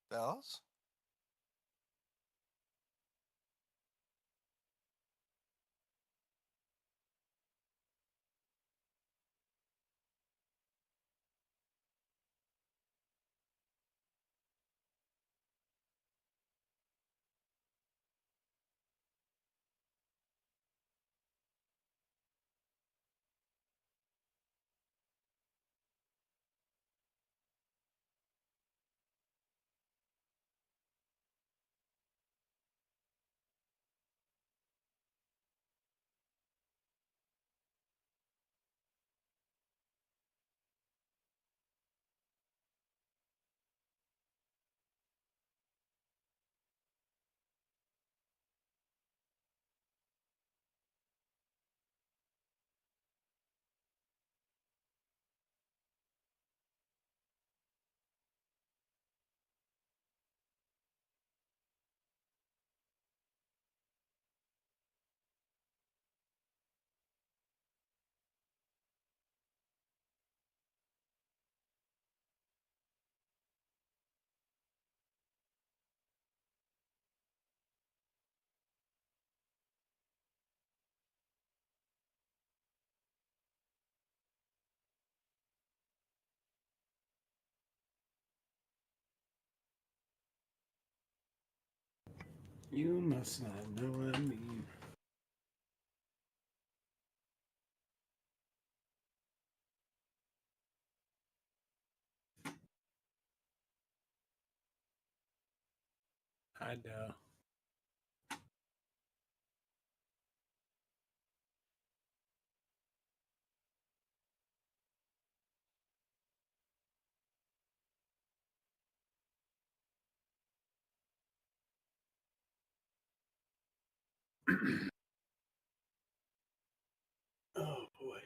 Dallas? You must not know what I mean. I know. Oh boy.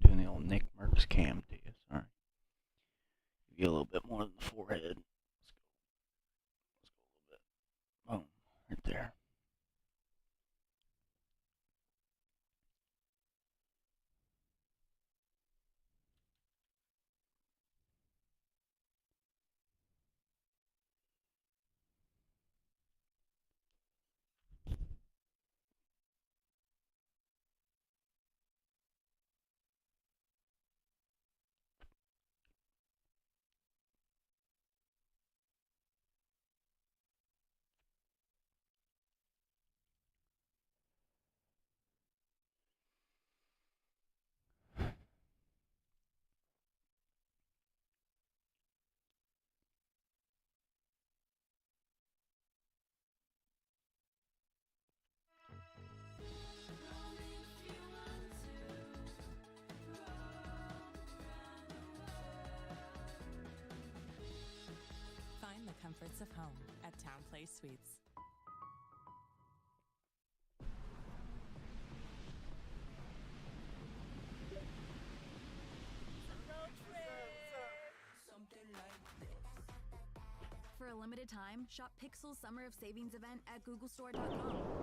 Doing the old Nick Merckx cam to you. Sorry. Give you a little bit more than the forehead. Let's go a little bit. Boom. Right there. Find the comforts of home at Town Place Suites. For a limited time, shop Pixel's Summer of Savings event at googlestore.com.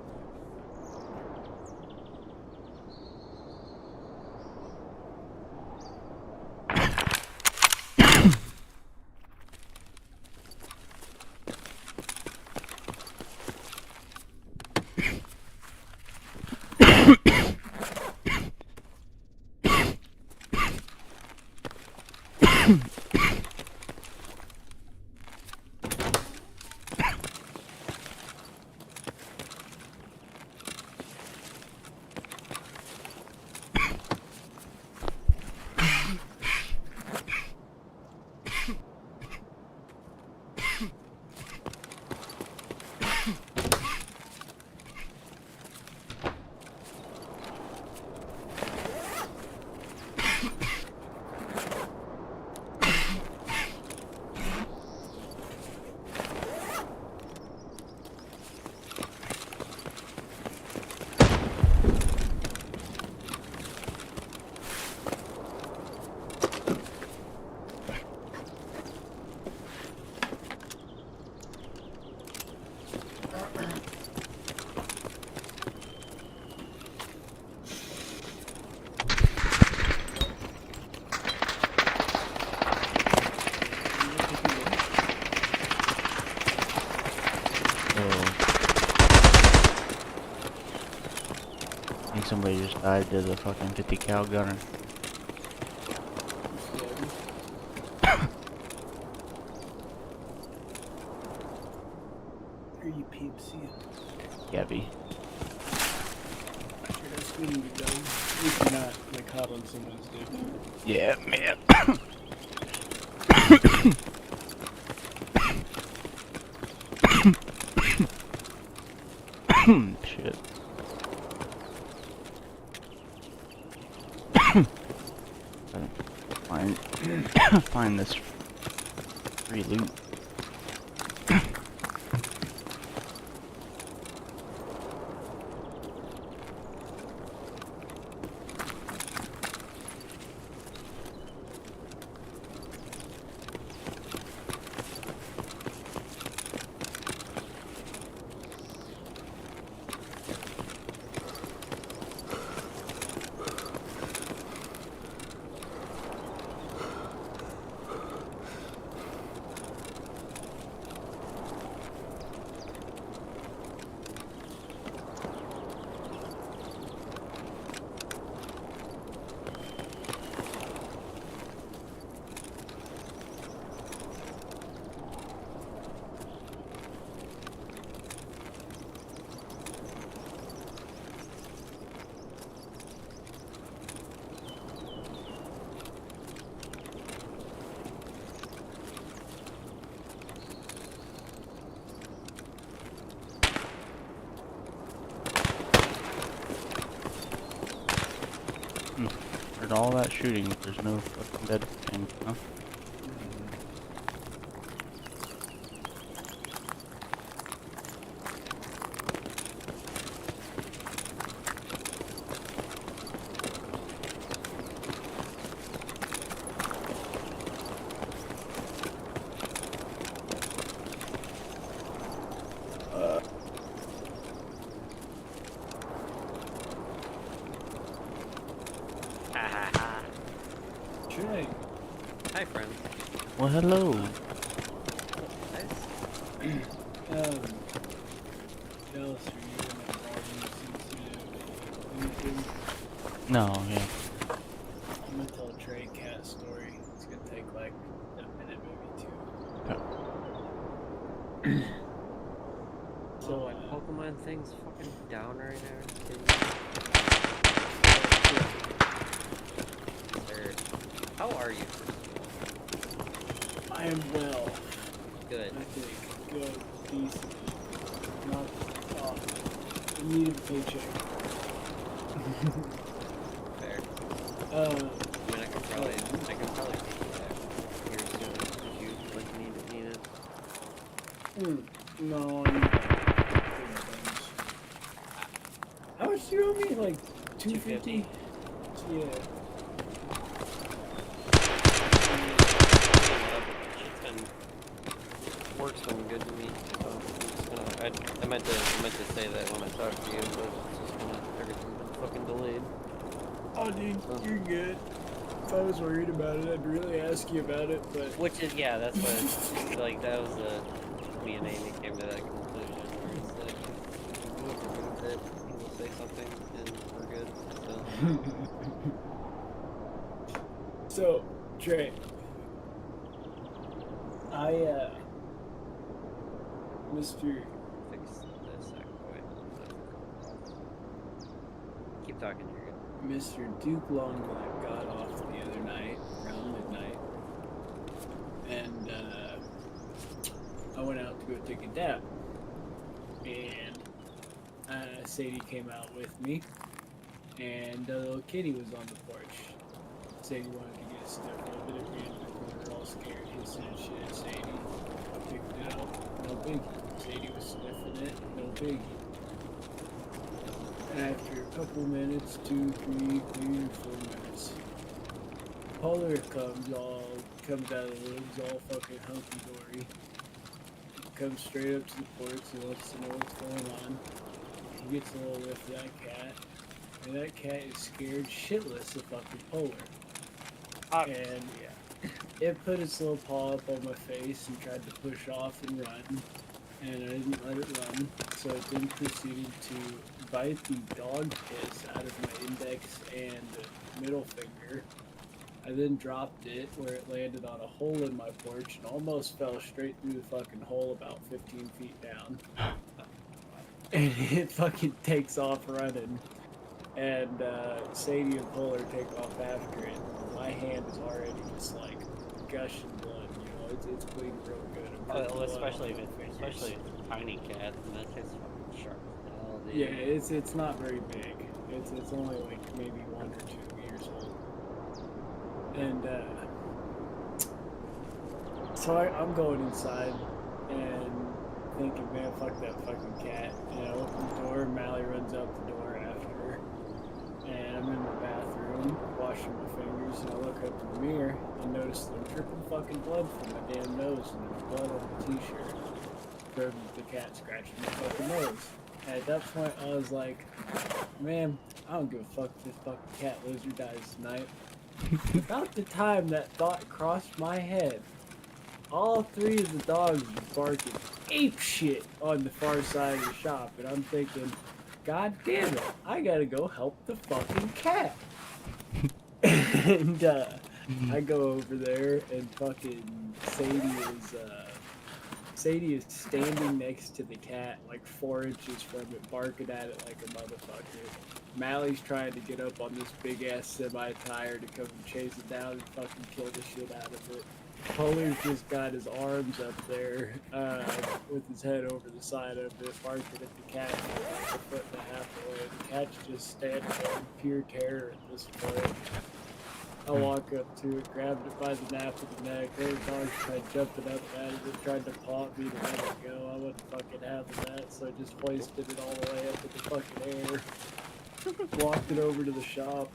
somebody just died to the fucking 50 cal gunner. Are you peeps here? Gabby. Sure, that's when you're done. At least you're not like hot on someone's dick. Yeah, man. Shit. Find this free loot. Heard all that shooting, but there's no fucking dead thing, huh? Trey. Hi, friend. Well, hello. Jealous for you and my problem sensitive anything. No, yeah. I'm gonna tell a Trey cat story. It's gonna take like a minute, maybe two. Okay. So, my Pokemon thing's fucking down right now. Sir, how are you? I am well. Good. I think. Good. Decent. Not I need a paycheck. Fair. Uh, I mean, I can probably take you back here soon if you like need it. no, I need big things. How much do you owe me? Like $250? Yeah. It's been work's been good to me. So I'm just gonna, I meant to say that when I talked to you, but it's just gonna everything's been fucking delayed. Oh, dude, you're good. If I was worried about it, I'd really ask you about it, but Which is, yeah, that's what, like, that was me and Amy came to that conclusion, where it's like, if you do approve it, he will say something, and we're good, so. So, Trey, Mr. Fix this, boy. Keep talking, you're good. Mr. Duke Longblack got off the other night, around midnight, and I went out to go take a nap, and Sadie came out with me, and the little kitty was on the porch. Sadie wanted to get a sniff of it. It ran in the corner, all scared, hissing and shit at Sadie. I picked it up, no biggie. Sadie was sniffing it, no biggie. After a couple minutes, 2, 3, 4 minutes, Polar comes out of the woods all fucking hunky-dory. Comes straight up to the porch and wants to know what's going on. He gets a little whiff of that cat, and that cat is scared shitless of fucking Polar. And yeah, it put its little paw up on my face and tried to push off and run. and I didn't let it run, so it then proceeded to bite the dog piss out of my index and middle finger. I then dropped it where it landed on a hole in my porch and almost fell straight through the fucking hole about 15 feet down. And it fucking takes off running. And Sadie and Polar take off after it. My hand is already just like gushing blood, you know, it's bleeding real good. Well, especially if it's a tiny cat, and that shit's fucking sharp as hell, dude. Yeah, it's not very big. It's only like maybe 1 or 2 years old. And so I'm going inside and thinking, man, fuck that fucking cat. And I open the door, and Mally runs out the door after her. And I'm in my bathroom, washing my fingers, and I look up in the mirror and notice that I'm dripping fucking blood from my damn nose, and there's blood on the t-shirt from the cat scratching my fucking nose. And at that point, I was like, man, I don't give a fuck if this fucking cat lives or dies tonight. About the time that thought crossed my head, all 3 of the dogs were barking ape shit on the far side of the shop, and I'm thinking, God damn it, I gotta go help the fucking cat. And I go over there, and fucking Sadie is standing next to the cat, like 4 inches from it, barking at it like a motherfucker. Mally's trying to get up on this big ass semi-tire to come and chase it down and fucking kill the shit out of it. Polar's just got his arms up there, with his head over the side of it, barking at the cat for like 1.5 feet away. The cat's just standing there in pure terror at this point. I walk up to it, grabbed it by the nape of the neck. There the dog tried jumping up at it, tried to paw me to let it go. I wasn't fucking having that, so I just hoisted it all the way up in the fucking air. Walked it over to the shop.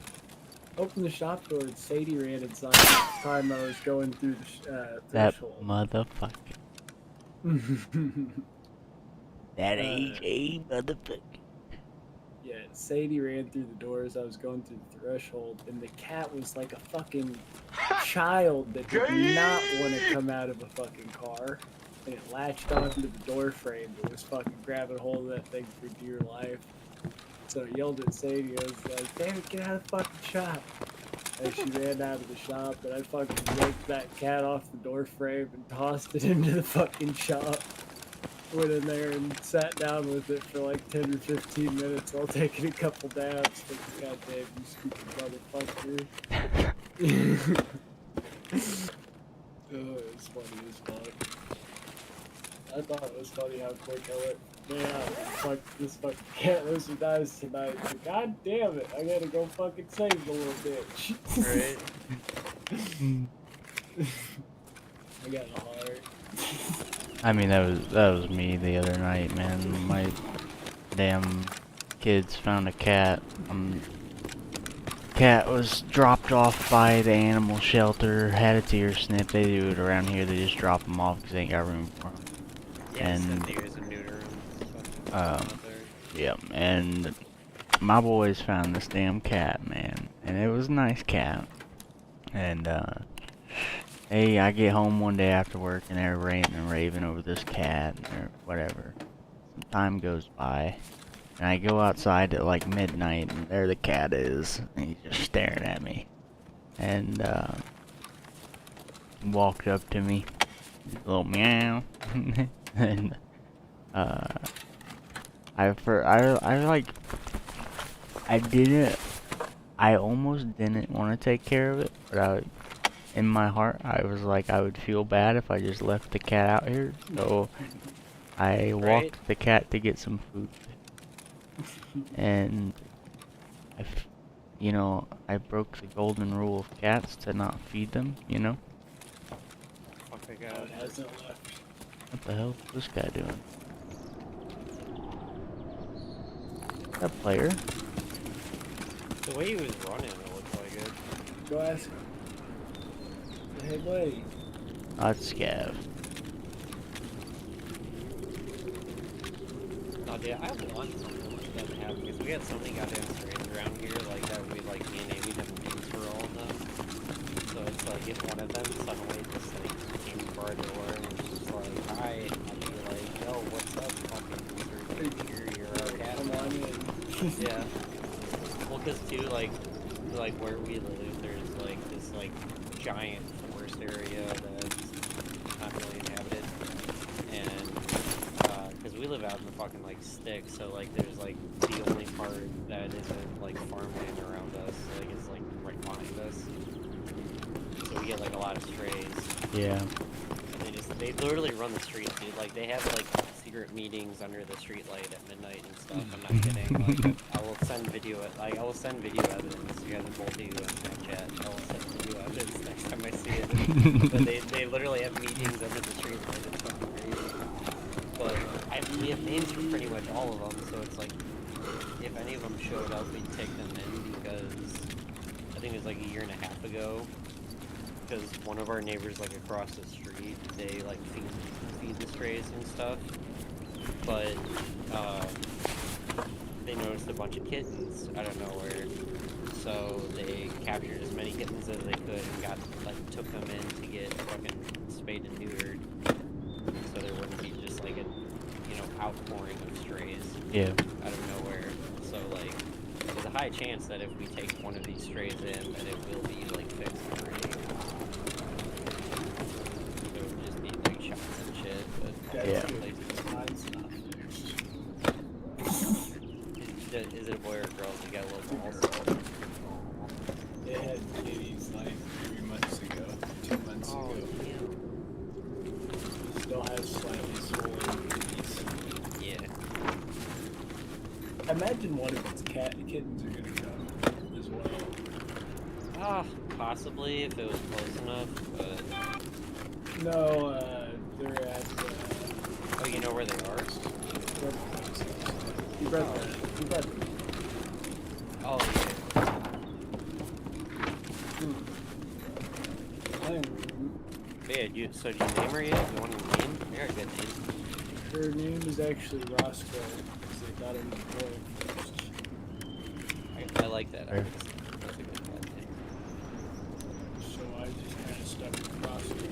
Opened the shop door and Sadie ran inside the time I was going through the That threshold. motherfucker. That AJ motherfucker. Yeah, Sadie ran through the door as I was going through the threshold, and the cat was like a fucking child that did not want to come out of a fucking car. And it latched onto the door frame and was fucking grabbing hold of that thing for dear life. So I yelled at Sadie, I was like, damn it, get out of the fucking shop. And she ran out of the shop, and I fucking yanked that cat off the door frame and tossed it into the fucking shop. Went in there and sat down with it for like 10 or 15 minutes while taking a couple dabs. Like, goddamn, you stupid motherfucker. Oh, it was funny as fuck. I thought it was funny how quick I went, man, fuck, this fucking cat lives or dies tonight. But god damn it, I gotta go fucking save the little bitch. Right? I got a heart. I mean, that was me the other night, man. My damn kids found a cat. Cat was dropped off by the animal shelter, had its ear snipped. They do it around here. They just drop them off because they ain't got room for them. Yeah, And there's a neuter and yep. And my boys found this damn cat, man, and it was a nice cat. And hey, I get home one day after work and they're ranting and raving over this cat or whatever. Some time goes by, and I go outside at like midnight, and there the cat is, and he's just staring at me. And walked up to me, a little meow, and I almost didn't want to take care of it, but in my heart, I was like, I would feel bad if I just left the cat out here, so I walked the cat to get some food, and I broke the golden rule of cats to not feed them, you know? Oh my god. Hasn't left. What the hell is this guy doing? That player? The way he was running, it looked like it. Go ask him. Hey, buddy. That's Scav. Oh, dude, I want something like that to happen, because we had so many goddamn strays around here, like, that we, like, me and Amy have names for all of them. So it's like, if one of them suddenly just, like, came to our door and was just like, hi, I'd be like, yo, what too, like where we live, there's like this like giant forest area that's not really inhabited, and because we live out in the fucking like sticks, so like there's like the only part that isn't like farmland around us, like is like right behind us. So we get like a lot of strays. Yeah. They literally run the streets, dude. Like they have like secret meetings under the street light at midnight and stuff. I'm not kidding. Like I will send video evidence. You guys are both of you on Snapchat. I will send video evidence next time I see it. But they literally have meetings under the street light. It's fucking crazy. But we have names for pretty much all of them, so it's like if any of them showed up, we'd take them in because I think it was like a year and a half ago. Because one of our neighbors, like across the street, they like feed the strays and stuff, but they noticed a bunch of kittens out of nowhere, so they captured as many kittens as they could and took them in to get fucking spayed and neutered, so there wouldn't be just like a outpouring of strays out of nowhere. So like there's a high chance that if we take one of these strays in, that it will be like fixed already. Yeah. Is it a boy or a girl? They got little balls. It had kitties like 3 months ago, 2 months ago. It still has slightly swollen kitties. Yeah. Imagine one of its kittens are gonna come as well. Possibly if it was close enough, but No, they're at. Oh, you know where they are? You brought that. You brought them. Oh, yeah. So do you name her yet? You want to name? They're a good name. Her name is actually Roscoe, because they thought it was a boy first. I like that. That's a good name. So I just kind of stuck with Roscoe.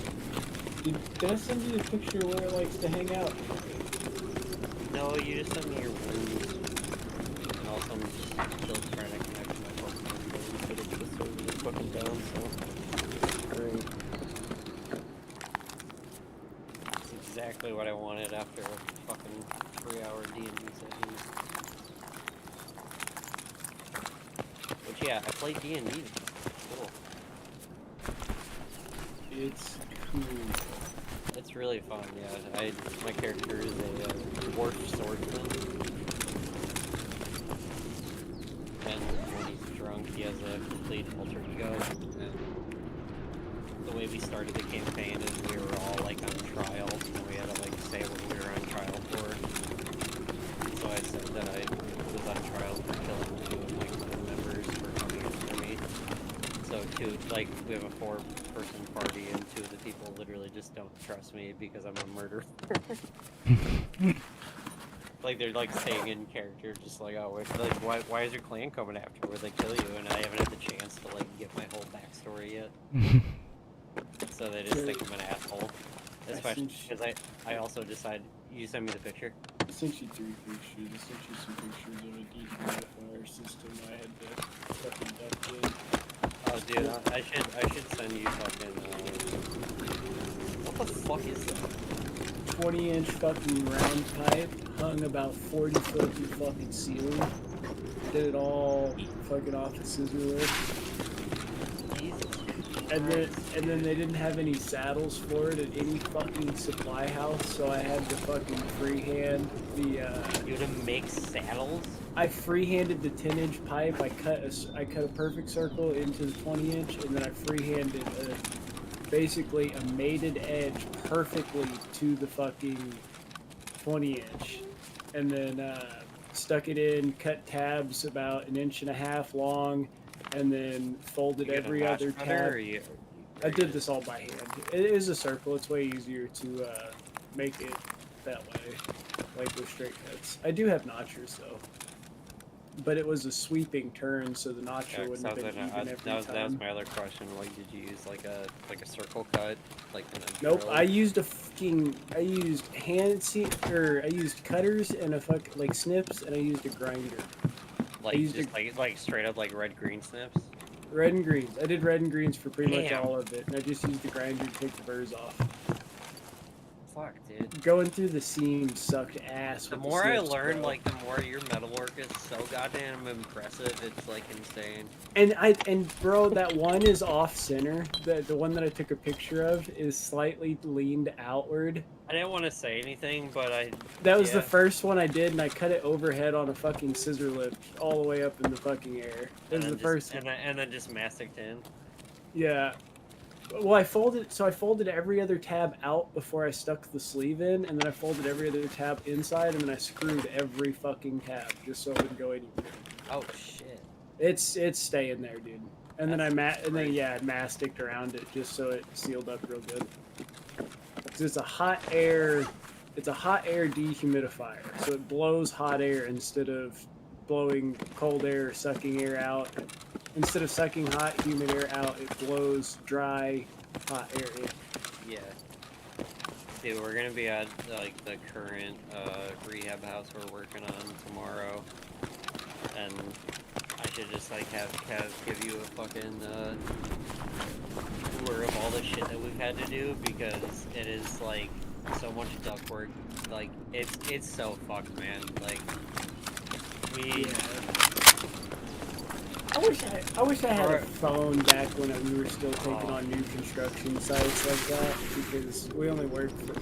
Did I send you the picture where it likes to hang out? No, you just sent me your rooms. And also I'm just still trying to connect to my Pokemon, but it's just sort of fucking down, so great. It's exactly what I wanted after a fucking 3-hour D&D session. Which, yeah, I played D&D. Cool. It's cool. It's really fun, yeah. My character is a dwarf swordsman. And when he's drunk, he has a complete alter ego. And the way we started the campaign is we were all like on trial, and we had to like say what we were on trial for. So I said that I was on trial for killing 2 of my crew members for coming after me. So we have a 4-person party, and 2 of the people literally just don't trust me because I'm a murderer. Like they're like staying in character, just like, oh, like why is your clan coming after? Where they kill you? And I haven't had the chance to like get my whole backstory yet. So they just think I'm an asshole. Especially because I also decided. You sent me the picture. I sent you 3 pictures. I sent you some pictures of a dehumidifier system I had to fucking duct in. Oh, dude, I should send you fucking. What the fuck is that? 20-inch fucking round pipe hung about 40 foot in the fucking ceiling. Did it all fucking off the scissor lift. And then they didn't have any saddles for it at any fucking supply house, so I had to fucking freehand the. You had to make saddles? I freehanded the 10-inch pipe. I cut a perfect circle into the 20-inch, and then I freehanded basically a mated edge perfectly to the fucking 20-inch, and then stuck it in, cut tabs about 1.5 inches long, and then folded every other tab. I did this all by hand. It is a circle. It's way easier to make it that way, like with straight cuts. I do have notchers though, but it was a sweeping turn, so the notcher wouldn't have been even every time. That was my other question. Like, did you use like a circle cut, like? Nope. I used hand I used cutters and like snips, and I used a grinder. I used just like straight up like red green snips. red and greens. I did red and greens for pretty much Damn. all of it, and I just used the grinder to take the burrs off. Fuck, dude. Going through the seam sucked ass. The with more I snips, learn, bro. like the more your metalwork is so goddamn impressive. It's like insane. And bro, that one is off center. The one that I took a picture of is slightly leaned outward. I didn't want to say anything, but That was the yeah. first one I did, and I cut it overhead on a fucking scissor lift all the way up in the fucking air. That was the first one. And then just masticked in. Yeah. Well, I folded every other tab out before I stuck the sleeve in, and then I folded every other tab inside, and then I screwed every fucking tab just so it wouldn't go anywhere. Oh shit. It's staying there, dude. And then I crazy. masticked around it just so it sealed up real good. 'Cause it's a hot air dehumidifier, so it blows hot air instead of blowing cold air or sucking air out. Instead of sucking hot, humid air out, it blows dry, hot air in. Yeah. Dude, we're gonna be at like the current rehab house we're working on tomorrow, and I should just like have Kev give you a fucking tour of all the shit that we've had to do, because it is like so much duct work. Like it's so fucked, man. Like we. I wish I had a phone back when we were still taking on new construction sites like that, because we've only worked for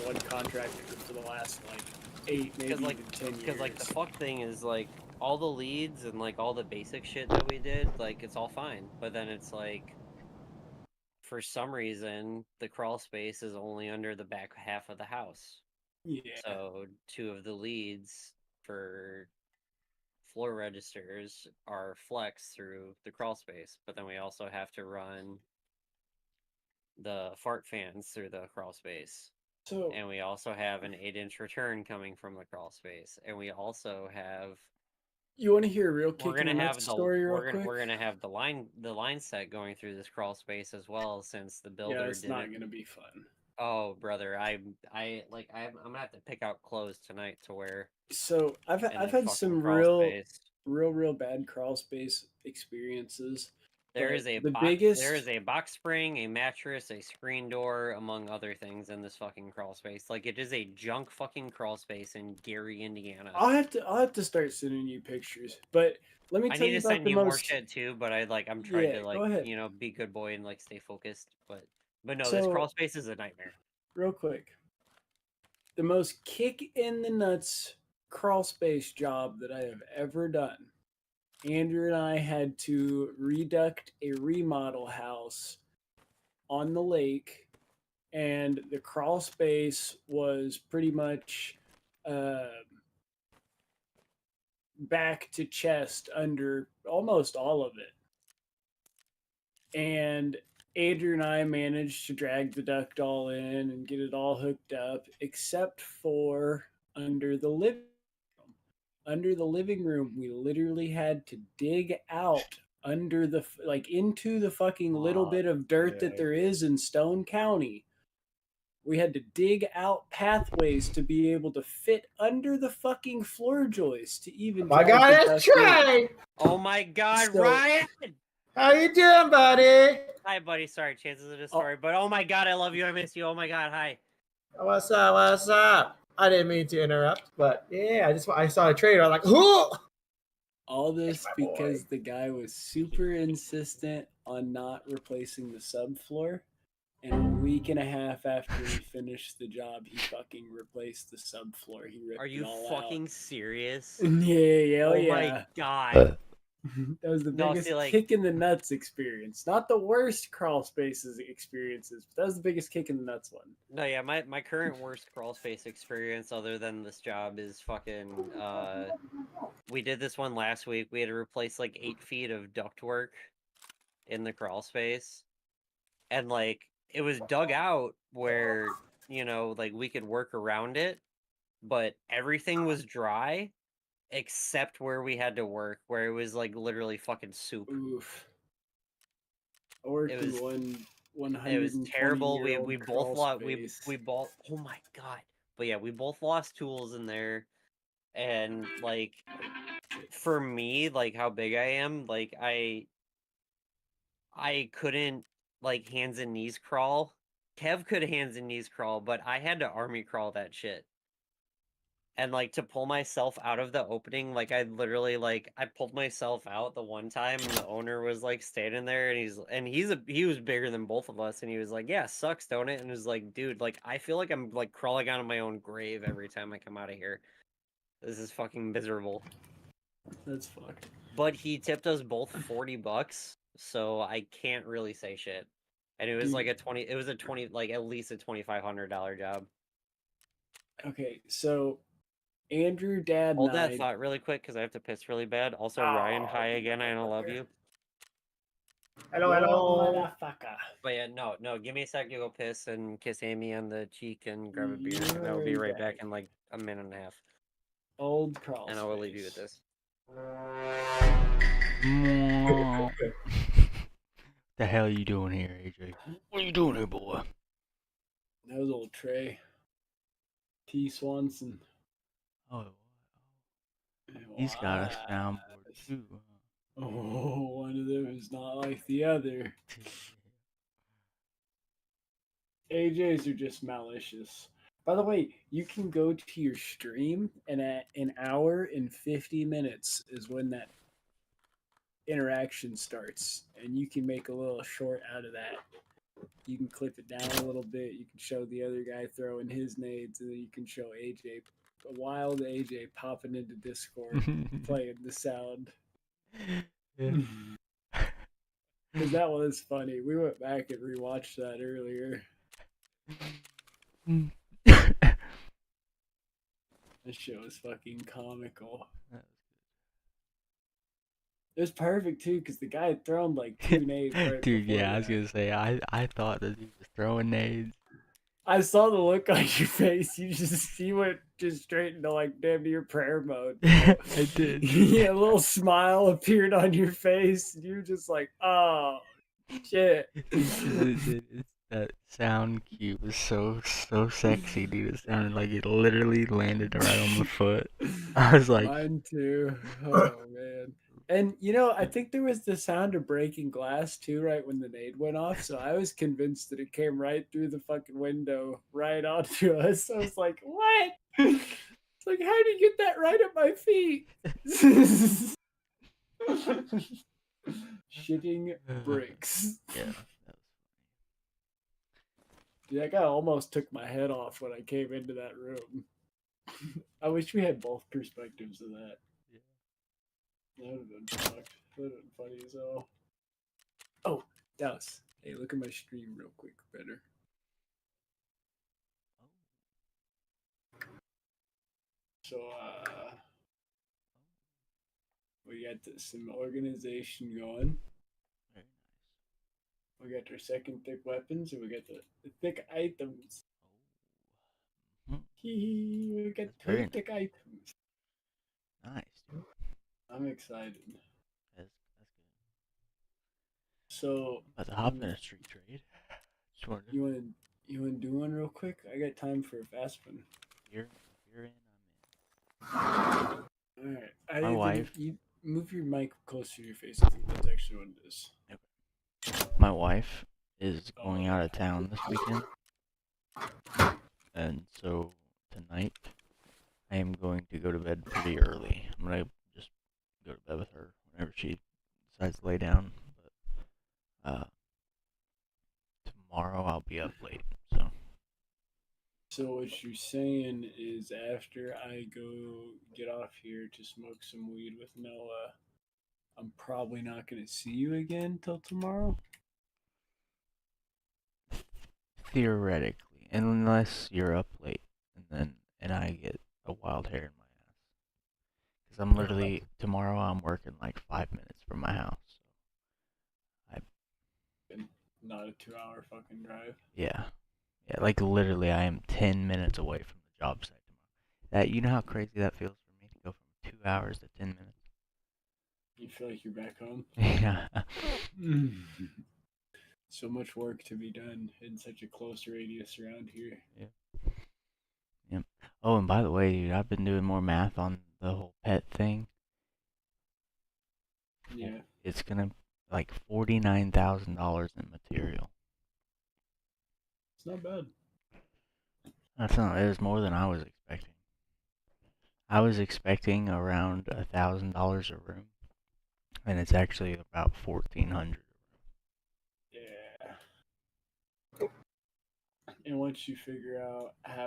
one contractor for the last like 8, maybe even 10 years. Because like the fuck thing is like all the leads and like all the basic shit that we did, like it's all fine, but then it's like for some reason the crawl space is only under the back half of the house. Yeah. So 2 of the leads for floor registers are flexed through the crawl space, but then we also have to run the fart fans through the crawl space. So And we also have an 8-inch return coming from the crawl space, and we also have. you want to hear a real kick We're in the gonna have nuts the story real quick? we're gonna have the line set going through this crawl space as well, since the builder Yeah, it's didn't. not gonna be fun. Oh, brother, I'm gonna have to pick out clothes tonight to wear. So I've in had the some fucking crawl real space. real bad crawl space experiences. There but is a the box. biggest There is a box spring, a mattress, a screen door, among other things in this fucking crawl space. Like it is a junk fucking crawl space in Gary, Indiana. I'll have to start sending you pictures. But let me I tell need you to about send the you more most shit too, but I'm trying yeah, to like go ahead. be good boy and like stay focused. But no, this So crawl space is a nightmare. real quick. The most kick in the nuts crawl space job that I have ever done. Andrew and I had to reduct a remodel house on the lake, and the crawl space was pretty much back to chest under almost all of it. And Andrew and I managed to drag the duct all in and get it all hooked up, except for under the living room. Under the living room, we literally had to dig out under the into the fucking little bit of dirt that there is in Stone County. We had to dig out pathways to be able to fit under the fucking floor joist to even. My God, it's Trey! Oh my God, So- Ryan! How you doing, buddy? Hi, buddy. Sorry, chances of a story, but oh my God, I love you. I miss you. Oh my God, hi. What's up? What's up? I didn't mean to interrupt, but yeah, I saw a trailer. I'm like, whoo! All this That's my boy. because the guy was super insistent on not replacing the subfloor. And a week and a half after we finished the job, he fucking replaced the subfloor. He ripped Are you it all fucking out. serious? Yeah, Oh yeah. my God. That was the No, biggest see, like- kick in the nuts experience. Not the worst crawl spaces experiences, but that was the biggest kick in the nuts one. No, yeah, my current worst crawl space experience other than this job is fucking we did this one last week. We had to replace like 8 feet of ductwork in the crawl space. And like it was dug out where, like we could work around it, but everything was dry except where we had to work, where it was like literally fucking soup. Oof. I worked It was- in 100. It was terrible. We both lost. We both. Oh my God! But yeah, we both lost tools in there, and like for me, like how big I am, like I couldn't like hands and knees crawl. Kev could hands and knees crawl, but I had to army crawl that shit. And like to pull myself out of the opening, like I literally like I pulled myself out the one time and the owner was like standing there and he was bigger than both of us and he was like, "Yeah, sucks, don't it?" And it was like, "Dude, like I feel like I'm like crawling out of my own grave every time I come out of here. This is fucking miserable." That's fucked. But he tipped us both $40, so I can't really say shit. And it was like Dude. it was a 20 like at least a $2,500 job. Okay, so Andrew, Dad, and Hold that I. thought really quick because I have to piss really bad. Also, Ryan, Oh, hi you again. I don't love motherfucker. you. Hello, Yo, hello. motherfucker. But yeah, no, give me a sec to go piss and kiss Amy on the cheek and grab a beer, and I will be You're right back back. in like a minute and a half. Old crawl And I will leave you with space. this. The hell you doing here, AJ? What are you doing here, boy? That was old Trey. T. Swanson. Oh, It he's got a soundboard was. too. Oh, one of them is not like the other. AJs are just malicious. By the way, you can go to your stream, and at an hour and 50 minutes is when that interaction starts, and you can make a little short out of that. You can clip it down a little bit. You can show the other guy throwing his nades, and then you can show AJ, a wild AJ popping into Discord, playing the sound. Because that was funny. We went back and rewatched that earlier. This shit was fucking comical. It was perfect too, because the guy had thrown like 2 nades right Dude, before yeah, I was that. gonna say, I thought that he was throwing nades. I saw the look on your face. You went just straight into like damn near prayer mode. I did. Yeah, a little smile appeared on your face, and you were just like, "Oh, shit." That sound cue was so sexy, dude. It sounded like it literally landed right on my foot. I was like, Mine too. Oh man. And I think there was the sound of breaking glass too, right when the nade went off. So I was convinced that it came right through the fucking window, right onto us. I was like, "What?" It's like, how do you get that right at my feet? Shitting bricks. yeah, that was Dude, that guy almost took my head off when I came into that room. I wish we had both perspectives of that. Yeah. That would have been fucked. That would have been funny as hell. Oh, Dallas. Hey, look at my stream real quick. Better. So, we got some organization going. very We got our second thick weapons, and we got the thick items. nice. We got That's very two thick items. Nice, dude. I'm excited. That's good. So, About to hop in a street trade. Just wanted to you want to do one real quick? I got time for a fast one. you're in, All right. My wife- You move your mic closer to your face. I think that's actually what it is. My wife is going out of town this weekend. And so tonight I am going to go to bed pretty early. I'm gonna just go to bed with her whenever she decides to lay down. But tomorrow I'll be up late. So what you're saying is after I go get off here to smoke some weed with Noah, I'm probably not going to see you again till tomorrow? Theoretically, unless you're up late and I get a wild hair in my ass. Because I'm literally tomorrow I'm working like 5 minutes from my house. Not a 2-hour fucking drive. Yeah, like literally I am 10 minutes away from the job site tomorrow. That you know how crazy that feels for me to go from 2 hours to 10 minutes. You feel like you're back home? Yeah. So much work to be done in such a close radius around here. Oh, and by the way, dude, I've been doing more math on the whole pet thing, it's gonna like $49,000 in material. It's not bad. That's not. It was more than I was expecting. I was expecting around $1,000 a room, and it's actually about 1,400. Yeah. And once he figures out how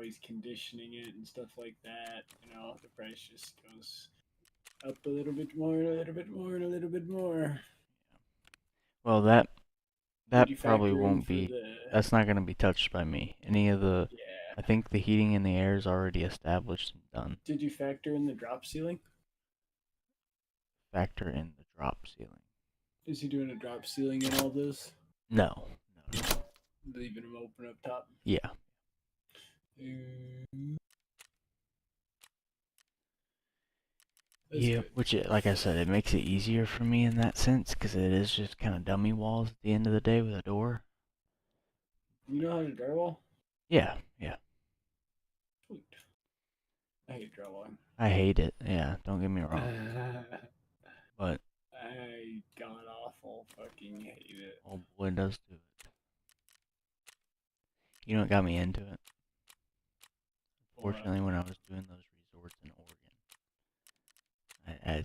he's conditioning it and stuff like that, the price just goes up a little bit more, and a little bit more, and a little bit more. Well, Did that you probably factor in won't for be. the? That's not gonna be touched by me. Any of the. Yeah. I think the heating in the air is already established and done. Did you factor in the drop ceiling? Factor in the drop ceiling. Is he doing a drop ceiling in all this? No. Leaving him open up top. Yeah. That's Yeah, good. which, like I said, it makes it easier for me in that sense, because it is just kind of dummy walls at the end of the day with a door. You know how to drywall? Yeah. Sweet. I hate drywalling. I hate it. Yeah, don't get me wrong. But I god awful fucking hate it. old boy does do it. You know what got me into it? Fortunately, when I was doing those resorts in Oregon, I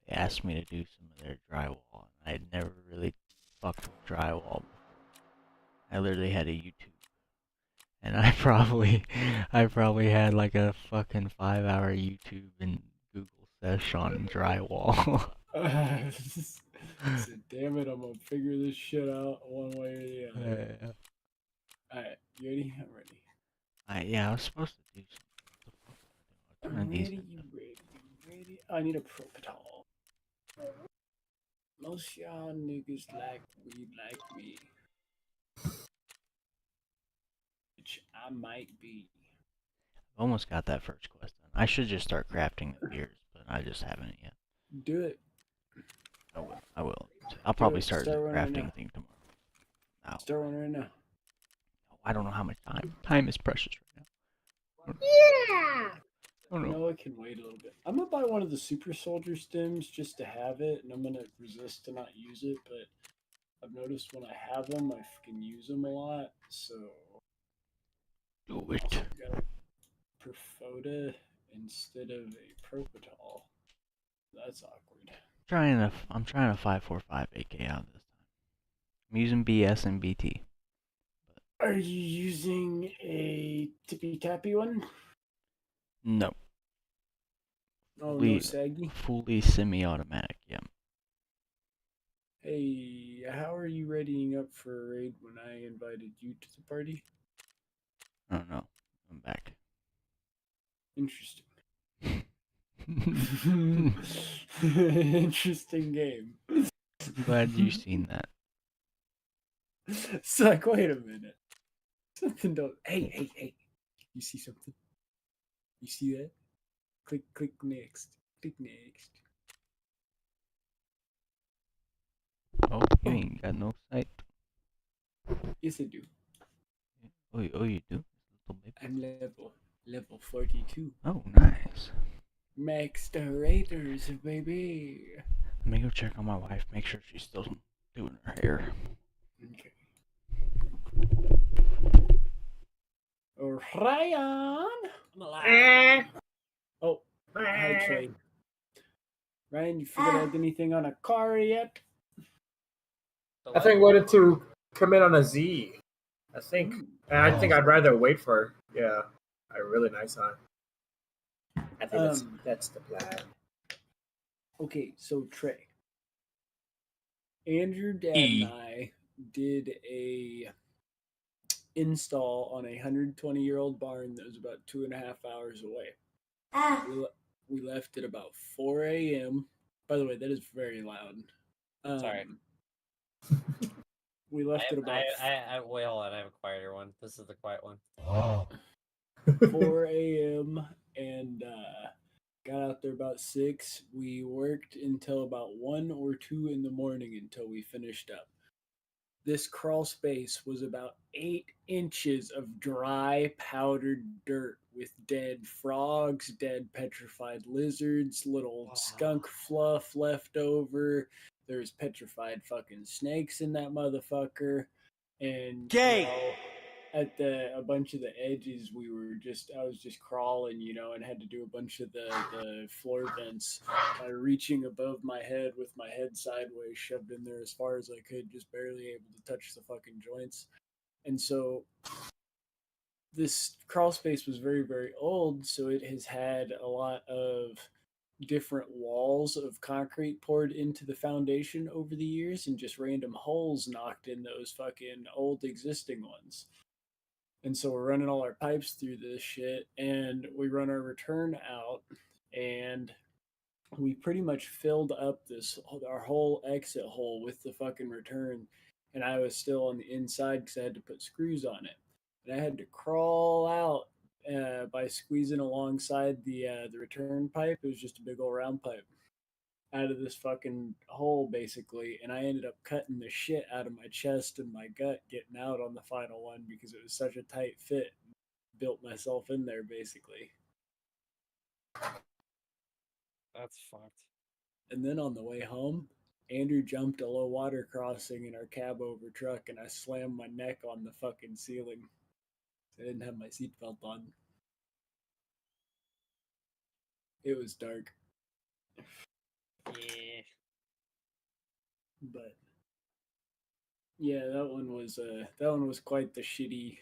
asked me to do some of their drywall, and I had never really fucked with drywall before. I literally had a YouTube, and I probably had like a fucking 5-hour YouTube and Google sesh on drywall. Said, damn it, I'm gonna figure this shit out one way or the other. Yeah. Alright, you ready? I'm ready. Yeah, I was supposed to do something. What the fuck did I do? I'll turn these into- ready. I need a Propital. Most y'all niggas like weed like me. Which I might be. Almost got that first quest done. I should just start crafting the beers, but I just haven't yet. Do it. I will. I'll probably start the Start one right crafting now. thing tomorrow. Oh, Start one right now. I don't know how much time. Time is precious right now. Yeah. Oh no. No, it can wait a little bit. I'm gonna buy one of the super soldier stems just to have it, and I'm gonna resist to not use it. But I've noticed when I have them, I can use them a lot. So Do it. I got a Perfoda instead of a Propital. That's awkward. I'm trying to 545 AK out this time. I'm using BS and BT. Are you using a tippy tappy one? No. Oh, Fully- no saggy. Fully semi-automatic. Yeah. Hey, how are you readying up for a raid when I invited you to the party? I don't know. I'm back. Interesting. Interesting game. Glad you've seen that. It's like, wait a minute. Something don't. Hey. You see something? You see that? Click next. Click next. Oh, you ain't got no sight. Yes, I do. Oh, you do? Little baby. I'm level 42. Oh, nice. Max the Raiders, baby. Let me go check on my wife. Make sure she's still doing her hair. Okay. Ryan. Eh. Oh, hi Trey. Ryan, you figured out anything on a car yet? I think wanted to commit on a Z. I think. And I think I'd rather wait for a really nice one. I think that's the plan. Okay, so Trey. Andrew, Dad, and I did a install on a 120-year-old barn that was about 2.5 hours away. We left at about 4 a.m. By the way, that is very loud. Sorry. We left at about wait, hold on. I have a quieter one. This is the quiet one. 4 a.m. and got out there about 6. We worked until about 1 or 2 in the morning until we finished up. This crawl space was about 8 inches of dry, powdered dirt with dead frogs, dead petrified lizards, little skunk fluff left over. There's petrified fucking snakes in that motherfucker. And at a bunch of the edges I was just crawling, and had to do a bunch of the floor vents by reaching above my head with my head sideways shoved in there as far as I could, just barely able to touch the fucking joints. And so this crawl space was very, very old, so it has had a lot of different walls of concrete poured into the foundation over the years and just random holes knocked in those fucking old existing ones. And so we're running all our pipes through this shit, and we run our return out, and we pretty much filled up our whole exit hole with the fucking return, and I was still on the inside because I had to put screws on it, and I had to crawl out by squeezing alongside the return pipe. It was just a big old round pipe out of this fucking hole basically, and I ended up cutting the shit out of my chest and my gut getting out on the final one because it was such a tight fit. Built myself in there basically. That's fucked. And then on the way home, Andrew jumped a low water crossing in our cab over truck, and I slammed my neck on the fucking ceiling. I didn't have my seatbelt on. It was dark. Yeah. But yeah, that one was quite the shitty.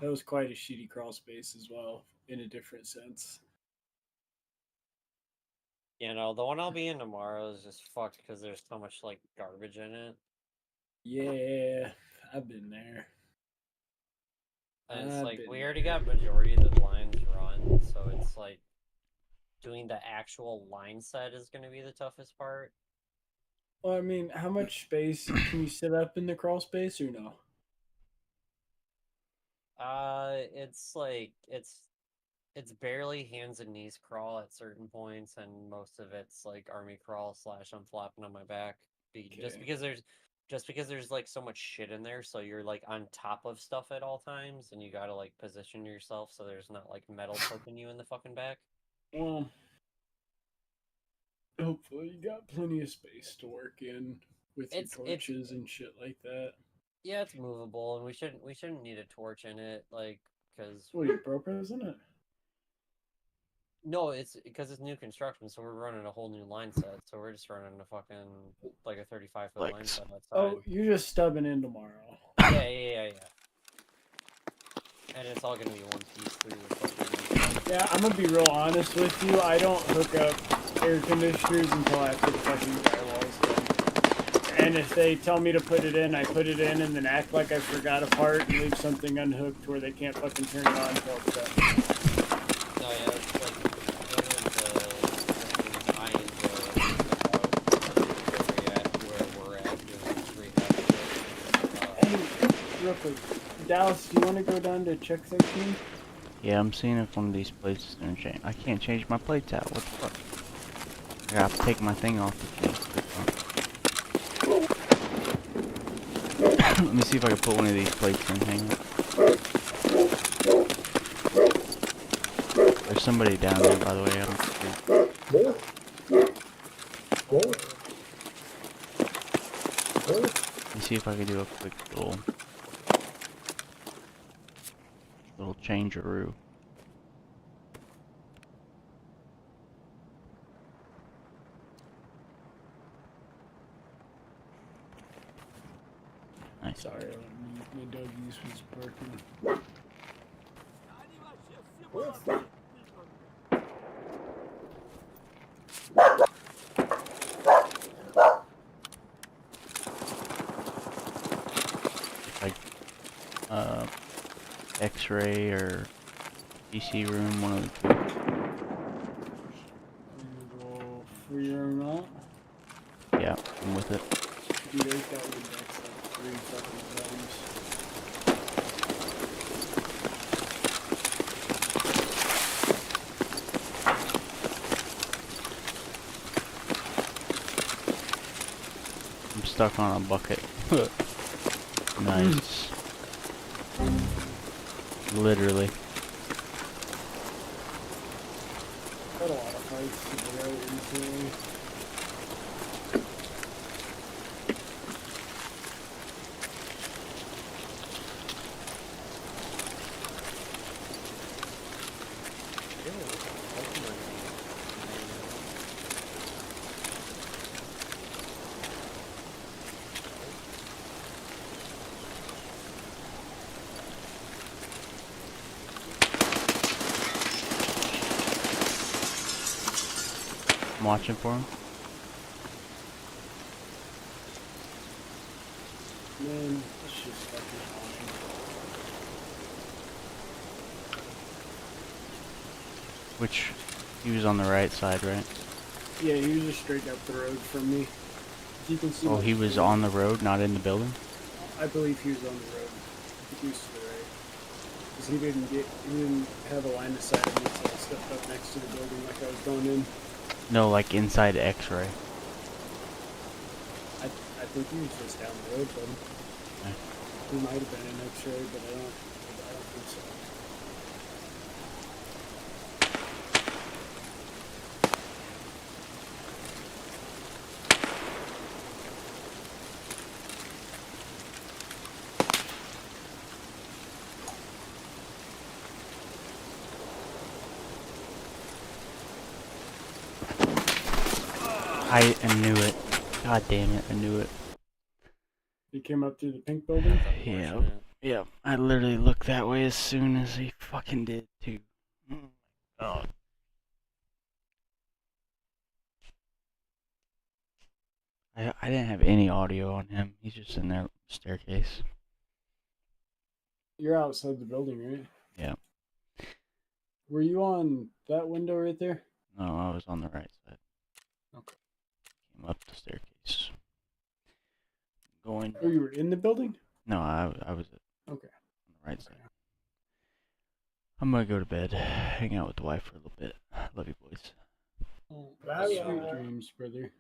That was quite a shitty crawl space as well, in a different sense. You know, the one I'll be in tomorrow is just fucked because there's so much like garbage in it. Yeah, I've been there. And it's like we already got majority of the lines run, so it's like doing the actual line set is going to be the toughest part. Well, I mean, how much space can you set up in the crawl space or no? It's like it's barely hands and knees crawl at certain points, and most of it's like army crawl / I'm flopping on my back. Just because there's like so much shit in there, so you're like on top of stuff at all times, and you gotta like position yourself so there's not like metal poking you in the fucking back. Well, hopefully you got plenty of space to work in with your torches and shit like that. Yeah, it's movable, and we shouldn't need a torch in it, like, because... Well, you're ProPros in it? No, it's because it's new construction, so we're running a whole new line set, so we're just running a fucking, like, a 35-foot line set outside. Oh, you're just stubbing in tomorrow. Yeah. And it's all gonna be one piece through the fucking... Yeah, I'm gonna be real honest with you, I don't hook up air conditioners until after the fucking drywall's done. And if they tell me to put it in, I put it in and then act like I forgot a part and leave something unhooked where they can't fucking turn it on until it's done. No, yeah, it's like where we're at doing rehab. Hey, real quick, Dallas, do you want to go down to check 13? Yeah, I'm seeing if one of these plates is gonna change. I can't change my plates out. What the fuck? I gotta take my thing off to change this one. Let me see if I can put one of these plates in. Hang on. There's somebody down there, by the way. I don't see. Let me see if I can do a quick little changeroo. Nice. Sorry, my doggies was barking. Like, X-ray or PC room, one of the two. Go free room out. Yeah, I'm with it. Dude, I got your decks like 3 fucking times. I'm stuck on a bucket. Nice. Literally. Got a lot of fights to get out recently. I'm watching for him. Man, that's just fucking annoying. Which, he was on the right side, right? Yeah, he was just straight up the road from me. You can see. Oh, my he was screen. on the road, not in the building? I believe he was on the road. I think he was to the right. Because he didn't have a line of sight of me, so I stepped up next to the building like I was going in. No, like inside X-ray. I think he was just down the road from him. Okay. He might have been an X-ray, but I don't think so. I knew it. God damn it, I knew it. He came up through the pink building. Yeah. Unfortunate. Yeah, I literally looked that way as soon as he fucking did too. Oh. I didn't have any audio on him. He's just in that staircase. You're outside the building, right? Yeah. Were you on that window right there? No, I was on the right side. Okay. Came up the staircase. Going. Oh, you were in the building? No, I was Okay. on the right side. I'm gonna go to bed, hang out with the wife for a little bit. Love you, boys. Oh, Love ya. sweet dreams, brother.